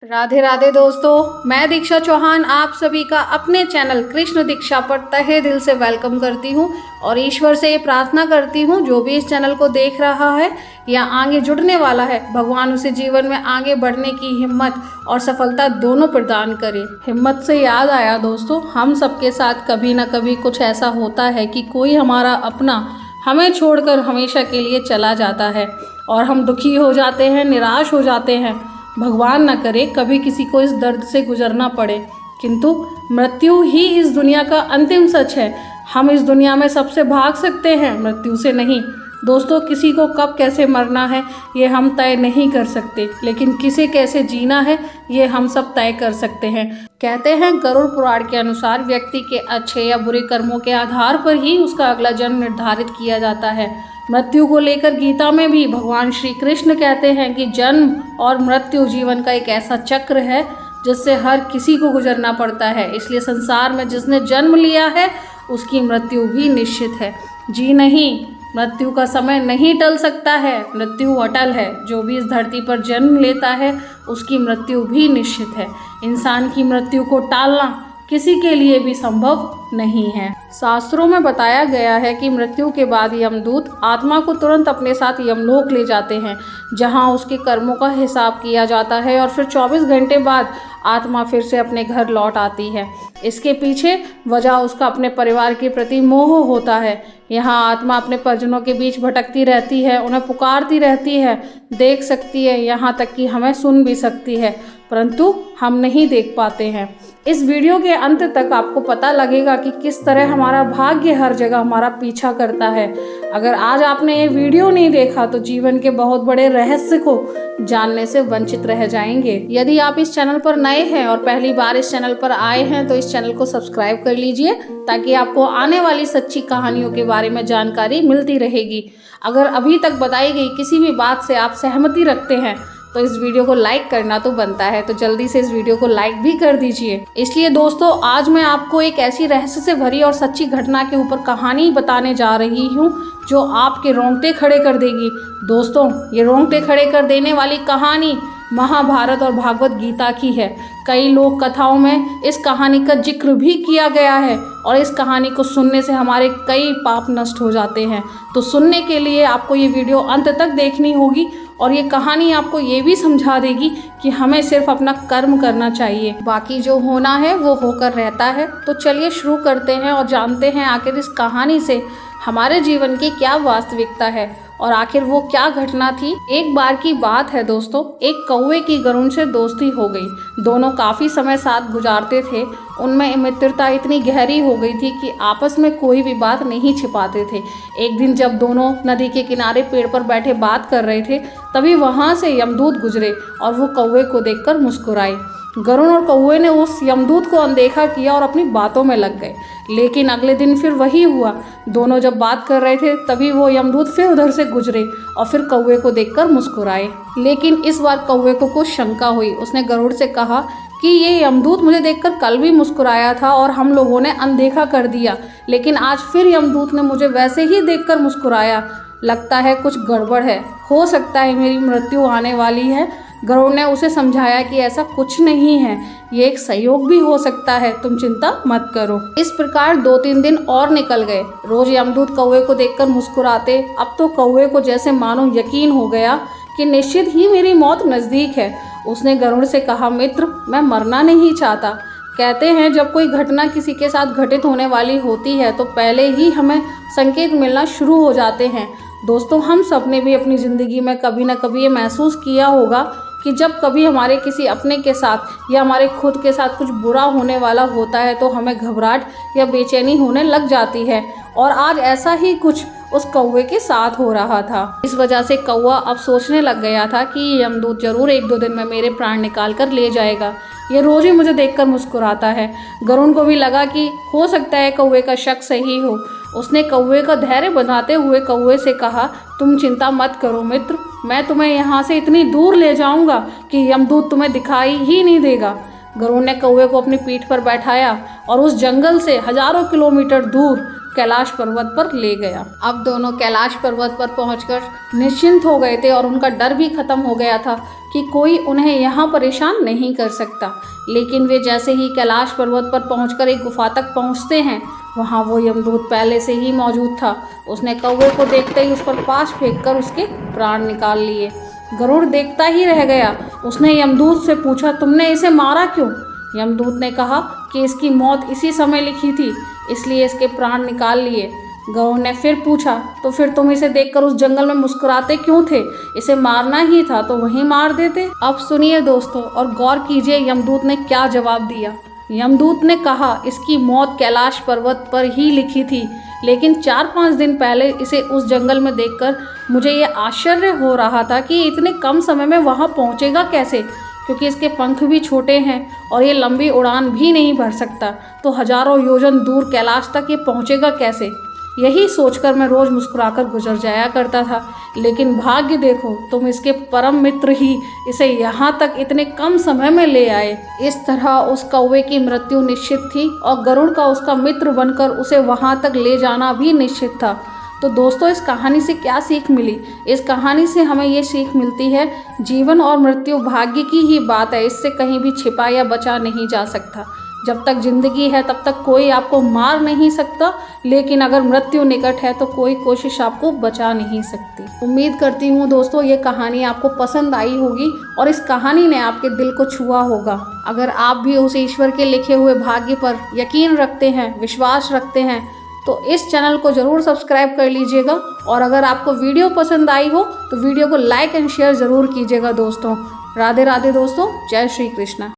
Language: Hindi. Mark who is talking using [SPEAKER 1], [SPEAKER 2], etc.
[SPEAKER 1] राधे राधे दोस्तों, मैं दीक्षा चौहान आप सभी का अपने चैनल कृष्ण दीक्षा पर तहे दिल से वेलकम करती हूं और ईश्वर से ये प्रार्थना करती हूं जो भी इस चैनल को देख रहा है या आगे जुड़ने वाला है, भगवान उसे जीवन में आगे बढ़ने की हिम्मत और सफलता दोनों प्रदान करे। हिम्मत से याद आया दोस्तों, हम सबके साथ कभी ना कभी कुछ ऐसा होता है कि कोई हमारा अपना हमें छोड़कर हमेशा के लिए चला जाता है और हम दुखी हो जाते हैं, निराश हो जाते हैं। भगवान न करे कभी किसी को इस दर्द से गुजरना पड़े, किंतु मृत्यु ही इस दुनिया का अंतिम सच है। हम इस दुनिया में सबसे भाग सकते हैं, मृत्यु से नहीं। दोस्तों, किसी को कब कैसे मरना है ये हम तय नहीं कर सकते, लेकिन किसे कैसे जीना है ये हम सब तय कर सकते हैं। कहते हैं गरुड़ पुराण के अनुसार व्यक्ति के अच्छे या बुरे कर्मों के आधार पर ही उसका अगला जन्म निर्धारित किया जाता है। मृत्यु को लेकर गीता में भी भगवान श्री कृष्ण कहते हैं कि जन्म और मृत्यु जीवन का एक ऐसा चक्र है जिससे हर किसी को गुजरना पड़ता है। इसलिए संसार में जिसने जन्म लिया है उसकी मृत्यु भी निश्चित है। जी नहीं, मृत्यु का समय नहीं टल सकता है, मृत्यु अटल है। जो भी इस धरती पर जन्म लेता है उसकी मृत्यु भी निश्चित है। इंसान की मृत्यु को टालना किसी के लिए भी संभव नहीं है। शास्त्रों में बताया गया है कि मृत्यु के बाद यमदूत आत्मा को तुरंत अपने साथ यमलोक ले जाते हैं, जहां उसके कर्मों का हिसाब किया जाता है और फिर 24 घंटे बाद आत्मा फिर से अपने घर लौट आती है। इसके पीछे वजह उसका अपने परिवार के प्रति मोह होता है। यहाँ आत्मा अपने परिजनों के बीच भटकती रहती है, उन्हें पुकारती रहती है, देख सकती है, यहाँ तक कि हमें सुन भी सकती है, परंतु हम नहीं देख पाते हैं। इस वीडियो के अंत तक आपको पता लगेगा कि किस तरह हमारा भाग्य हर जगह हमारा पीछा करता है। अगर आज आपने ये वीडियो नहीं देखा तो जीवन के बहुत बड़े रहस्य को जानने से वंचित रह जाएंगे। यदि आप इस चैनल पर नए हैं और पहली बार इस चैनल पर आए हैं तो इस चैनल को सब्सक्राइब कर लीजिए ताकि आपको आने वाली सच्ची कहानियों के बारे में जानकारी मिलती रहेगी। अगर अभी तक बताई गई किसी भी बात से आप सहमति रखते हैं तो इस वीडियो को लाइक करना तो बनता है, तो जल्दी से इस वीडियो को लाइक भी कर दीजिए। इसलिए दोस्तों, आज मैं आपको एक ऐसी रहस्य से भरी और सच्ची घटना के ऊपर कहानी बताने जा रही हूँ जो आपके रोंगटे खड़े कर देगी। दोस्तों, ये रोंगटे खड़े कर देने वाली कहानी महाभारत और भागवत गीता की है। कई लोक कथाओं में इस कहानी का जिक्र भी किया गया है और इस कहानी को सुनने से हमारे कई पाप नष्ट हो जाते हैं। तो सुनने के लिए आपको ये वीडियो अंत तक देखनी होगी और ये कहानी आपको ये भी समझा देगी कि हमें सिर्फ अपना कर्म करना चाहिए, बाकी जो होना है वो होकर रहता है। तो चलिए शुरू करते हैं और जानते हैं आखिर इस कहानी से हमारे जीवन की क्या वास्तविकता है और आखिर वो क्या घटना थी। एक बार की बात है दोस्तों, एक कौवे की गरुड़ से दोस्ती हो गई। दोनों काफ़ी समय साथ गुजारते थे। उनमें मित्रता इतनी गहरी हो गई थी कि आपस में कोई भी बात नहीं छिपाते थे। एक दिन जब दोनों नदी के किनारे पेड़ पर बैठे बात कर रहे थे, तभी वहाँ से यमदूत गुजरे और वो कौवे को देखकर मुस्कुराए। गरुड़ और कौवे ने उस यमदूत को अनदेखा किया और अपनी बातों में लग गए। लेकिन अगले दिन फिर वही हुआ। दोनों जब बात कर रहे थे तभी वो यमदूत फिर उधर से गुजरे और फिर कौवे को देखकर मुस्कुराए। लेकिन इस बार कौवे को कुछ शंका हुई। उसने गरुड़ से कहा कि ये यमदूत मुझे देखकर कल भी मुस्कुराया था और हम लोगों ने अनदेखा कर दिया, लेकिन आज फिर यमदूत ने मुझे वैसे ही देखकर मुस्कुराया। लगता है कुछ गड़बड़ है, हो सकता है मेरी मृत्यु आने वाली है। गरुड़ ने उसे समझाया कि ऐसा कुछ नहीं है, ये एक संयोग भी हो सकता है, तुम चिंता मत करो। इस प्रकार 2-3 दिन और निकल गए। रोज यमदूत कौवे को देखकर मुस्कुराते। अब तो कौवे को जैसे मानो यकीन हो गया कि निश्चित ही मेरी मौत नज़दीक है। उसने गरुड़ से कहा, मित्र, मैं मरना नहीं चाहता। कहते हैं जब कोई घटना किसी के साथ घटित होने वाली होती है तो पहले ही हमें संकेत मिलना शुरू हो जाते हैं। दोस्तों, हम सब ने भी अपनी ज़िंदगी में कभी ना कभी ये महसूस किया होगा कि जब कभी हमारे किसी अपने के साथ या हमारे खुद के साथ कुछ बुरा होने वाला होता है तो हमें घबराहट या बेचैनी होने लग जाती है। और आज ऐसा ही कुछ उस कौवे के साथ हो रहा था। इस वजह से कौवा अब सोचने लग गया था कि यमदूत जरूर 1-2 दिन में मेरे प्राण निकाल कर ले जाएगा। ये रोज ही मुझे देखकर मुस्कुराता है। गरुड़ को भी लगा कि हो सकता है कौवे का शक सही हो। उसने कौवे का धैर्य बनाते हुए कौवे से कहा, तुम चिंता मत करो मित्र, मैं तुम्हें यहाँ से इतनी दूर ले जाऊँगा कि यमदूत तुम्हें दिखाई ही नहीं देगा। गरुड़ ने कौवे को अपनी पीठ पर बैठाया और उस जंगल से हजारों किलोमीटर दूर कैलाश पर्वत पर ले गया। अब दोनों कैलाश पर्वत पर पहुंचकर निश्चिंत हो गए थे और उनका डर भी खत्म हो गया था। कि कोई उन्हें यहाँ परेशान नहीं कर सकता। लेकिन वे जैसे ही कैलाश पर्वत पर पहुंचकर एक गुफा तक पहुंचते हैं, वहाँ वो यमदूत पहले से ही मौजूद था। उसने कौवे को देखते ही उस पर पाश फेंककर उसके प्राण निकाल लिए। गरुड़ देखता ही रह गया। उसने यमदूत से पूछा, तुमने इसे मारा क्यों? यमदूत ने कहा कि इसकी मौत इसी समय लिखी थी, इसलिए इसके प्राण निकाल लिए। गरुड़ ने फिर पूछा, तो फिर तुम इसे देखकर उस जंगल में मुस्कुराते क्यों थे? इसे मारना ही था तो वहीं मार देते। अब सुनिए दोस्तों और गौर कीजिए यमदूत ने क्या जवाब दिया। यमदूत ने कहा, इसकी मौत कैलाश पर्वत पर ही लिखी थी, लेकिन 4-5 दिन पहले इसे उस जंगल में देखकर मुझे ये आश्चर्य हो रहा था कि इतने कम समय में वहाँ पहुँचेगा कैसे, क्योंकि इसके पंख भी छोटे हैं और ये लंबी उड़ान भी नहीं भर सकता, तो हजारों योजन दूर कैलाश तक ये पहुँचेगा कैसे। यही सोचकर मैं रोज़ मुस्कुराकर गुजर जाया करता था, लेकिन भाग्य देखो, तुम इसके परम मित्र ही इसे यहाँ तक इतने कम समय में ले आए। इस तरह उस कौवे की मृत्यु निश्चित थी और गरुड़ का उसका मित्र बनकर उसे वहाँ तक ले जाना भी निश्चित था। तो दोस्तों, इस कहानी से क्या सीख मिली? इस कहानी से हमें ये सीख मिलती है, जीवन और मृत्यु भाग्य की ही बात है, इससे कहीं भी छिपा या बचा नहीं जा सकता। जब तक जिंदगी है तब तक कोई आपको मार नहीं सकता, लेकिन अगर मृत्यु निकट है तो कोई कोशिश आपको बचा नहीं सकती। उम्मीद करती हूँ दोस्तों ये कहानी आपको पसंद आई होगी और इस कहानी ने आपके दिल को छुआ होगा। अगर आप भी उस ईश्वर के लिखे हुए भाग्य पर यकीन रखते हैं, विश्वास रखते हैं, तो इस चैनल को ज़रूर सब्सक्राइब कर लीजिएगा। और अगर आपको वीडियो पसंद आई हो तो वीडियो को लाइक एंड शेयर ज़रूर कीजिएगा दोस्तों। राधे राधे दोस्तों, जय श्री कृष्ण।